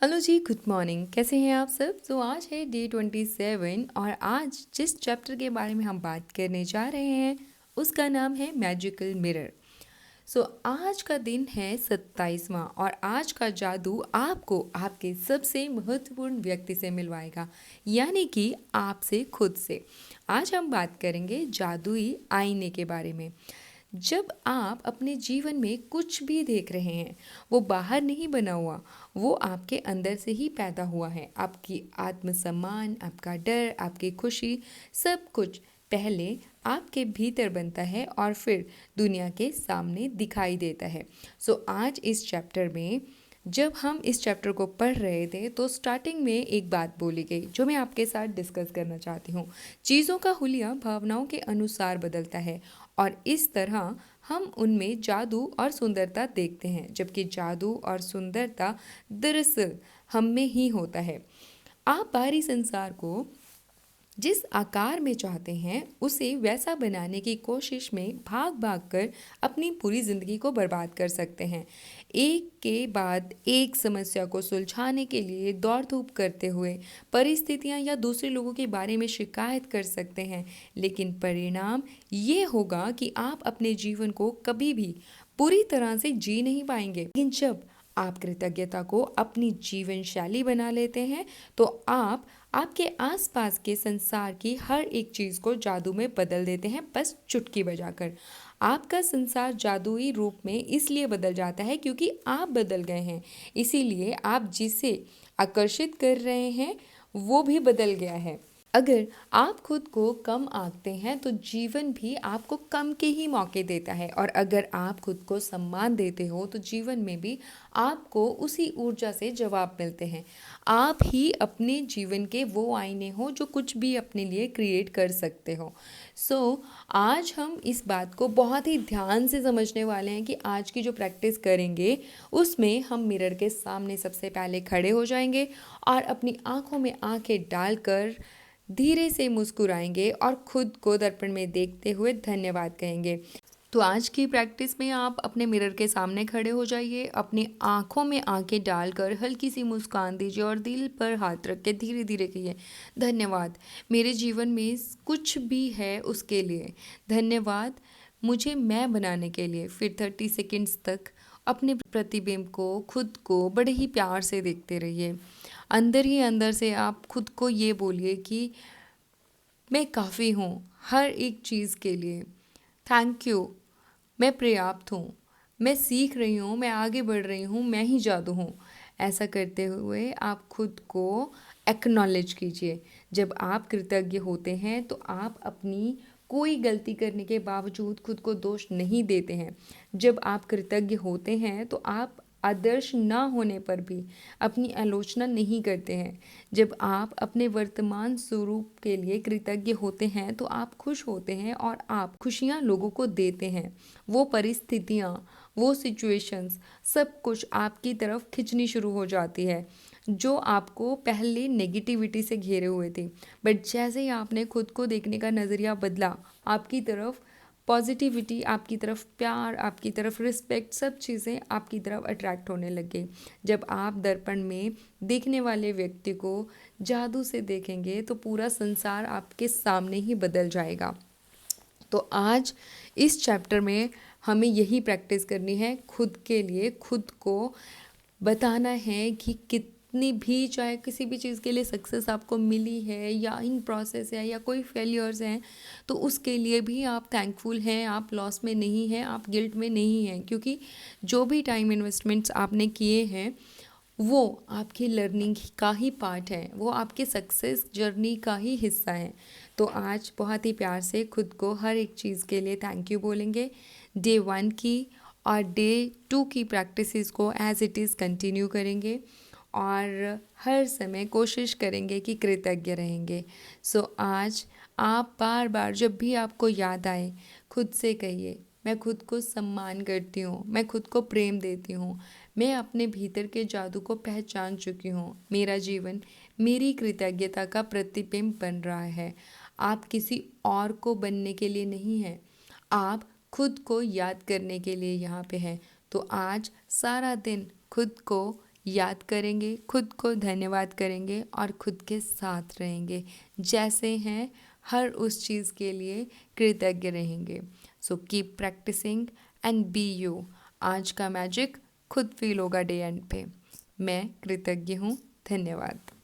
Hello जी, good morning. कैसे हैं आप सब? आज है डे 27 और आज जिस चैप्टर के बारे में हम बात करने जा रहे हैं उसका नाम है मैजिकल मिरर। आज का दिन है 27वां और आज का जादू आपको आपके सबसे महत्वपूर्ण व्यक्ति से मिलवाएगा, यानी कि आपसे खुद से। आज हम बात करेंगे जादुई आईने के बारे में। जब आप अपने जीवन में कुछ भी देख रहे हैं, वो बाहर नहीं बना हुआ, वो आपके अंदर से ही पैदा हुआ है। आपकी आत्मसम्मान, आपका डर, आपकी खुशी, सब कुछ पहले आपके भीतर बनता है और फिर दुनिया के सामने दिखाई देता है। आज इस चैप्टर में जब हम इस चैप्टर को पढ़ रहे थे तो स्टार्टिंग में एक बात बोली गई जो मैं आपके साथ डिस्कस करना चाहती हूँ। चीज़ों का हुलिया भावनाओं के अनुसार बदलता है और इस तरह हम उनमें जादू और सुंदरता देखते हैं, जबकि जादू और सुंदरता दरअसल हम में ही होता है। आप बाहरी संसार को जिस आकार में चाहते हैं उसे वैसा बनाने की कोशिश में भाग भाग कर अपनी पूरी ज़िंदगी को बर्बाद कर सकते हैं। एक के बाद एक समस्या को सुलझाने के लिए दौड़ धूप करते हुए परिस्थितियां या दूसरे लोगों के बारे में शिकायत कर सकते हैं, लेकिन परिणाम ये होगा कि आप अपने जीवन को कभी भी पूरी तरह से जी नहीं पाएंगे। लेकिन जब आप कृतज्ञता को अपनी जीवन शैली बना लेते हैं तो आप आपके आसपास के संसार की हर एक चीज़ को जादू में बदल देते हैं, बस चुटकी बजाकर। आपका संसार जादुई रूप में इसलिए बदल जाता है क्योंकि आप बदल गए हैं। इसीलिए आप जिसे आकर्षित कर रहे हैं वो भी बदल गया है। अगर आप खुद को कम आंकते हैं तो जीवन भी आपको कम के ही मौके देता है, और अगर आप खुद को सम्मान देते हो तो जीवन में भी आपको उसी ऊर्जा से जवाब मिलते हैं। आप ही अपने जीवन के वो आईने हो जो कुछ भी अपने लिए क्रिएट कर सकते हो। आज हम इस बात को बहुत ही ध्यान से समझने वाले हैं कि आज की जो प्रैक्टिस करेंगे उसमें हम मिरर के सामने सबसे पहले खड़े हो जाएंगे और अपनी आंखों में आंखें डालकर धीरे से मुस्कुराएंगे और खुद को दर्पण में देखते हुए धन्यवाद कहेंगे। आज की प्रैक्टिस में आप अपने मिरर के सामने खड़े हो जाइए, अपनी आंखों में आंखें डालकर हल्की सी मुस्कान दीजिए और दिल पर हाथ रख के धीरे धीरे कहिए, धन्यवाद मेरे जीवन में कुछ भी है उसके लिए, धन्यवाद मुझे मैं बनाने के लिए। फिर 30 सेकेंड्स तक अपने प्रतिबिंब को, खुद को बड़े ही प्यार से देखते रहिए। अंदर ही अंदर से आप खुद को ये बोलिए कि मैं काफ़ी हूँ हर एक चीज़ के लिए, थैंक यू, मैं पर्याप्त हूँ, मैं सीख रही हूँ, मैं आगे बढ़ रही हूँ, मैं ही जादू हूँ। ऐसा करते हुए आप खुद को एक्नॉलेज कीजिए। जब आप कृतज्ञ होते हैं तो आप अपनी कोई गलती करने के बावजूद खुद को दोष नहीं देते हैं। जब आप कृतज्ञ होते हैं तो आप आदर्श ना होने पर भी अपनी आलोचना नहीं करते हैं। जब आप अपने वर्तमान स्वरूप के लिए कृतज्ञ होते हैं तो आप खुश होते हैं और आप खुशियाँ लोगों को देते हैं। वो परिस्थितियाँ, वो सिचुएशंस, सब कुछ आपकी तरफ खिंचनी शुरू हो जाती है जो आपको पहले नेगेटिविटी से घेरे हुए थे। बट जैसे ही आपने खुद को देखने का नज़रिया बदला, आपकी तरफ पॉजिटिविटी, आपकी तरफ प्यार, आपकी तरफ रिस्पेक्ट, सब चीज़ें आपकी तरफ अट्रैक्ट होने लग गई। जब आप दर्पण में देखने वाले व्यक्ति को जादू से देखेंगे तो पूरा संसार आपके सामने ही बदल जाएगा। आज इस चैप्टर में हमें यही प्रैक्टिस करनी है, खुद के लिए खुद को बताना है कि कितनी भी, चाहे किसी भी चीज़ के लिए सक्सेस आपको मिली है या इन प्रोसेस है या कोई फेलियर्स हैं, तो उसके लिए भी आप थैंकफुल हैं, आप लॉस में नहीं हैं, आप गिल्ट में नहीं हैं, क्योंकि जो भी टाइम इन्वेस्टमेंट्स आपने किए हैं वो आपकी लर्निंग का ही पार्ट है, वो आपके सक्सेस जर्नी का ही हिस्सा है। आज बहुत ही प्यार से खुद को हर एक चीज़ के लिए थैंक यू बोलेंगे। डे 1 की और डे 2 की प्रैक्टिसेस को एज इट इज़ कंटिन्यू करेंगे और हर समय कोशिश करेंगे कि कृतज्ञ रहेंगे। आज आप बार बार जब भी आपको याद आए खुद से कहिए, मैं खुद को सम्मान करती हूँ, मैं खुद को प्रेम देती हूँ, मैं अपने भीतर के जादू को पहचान चुकी हूँ, मेरा जीवन मेरी कृतज्ञता का प्रतिबिंब बन रहा है। आप किसी और को बनने के लिए नहीं हैं, आप खुद को याद करने के लिए यहाँ पे हैं। आज सारा दिन खुद को याद करेंगे, खुद को धन्यवाद करेंगे और खुद के साथ रहेंगे, जैसे हैं हर उस चीज़ के लिए कृतज्ञ रहेंगे। So keep practising and be you. आज का मैजिक खुद फील होगा डे एंड पे। मैं कृतज्ञ हूँ। धन्यवाद।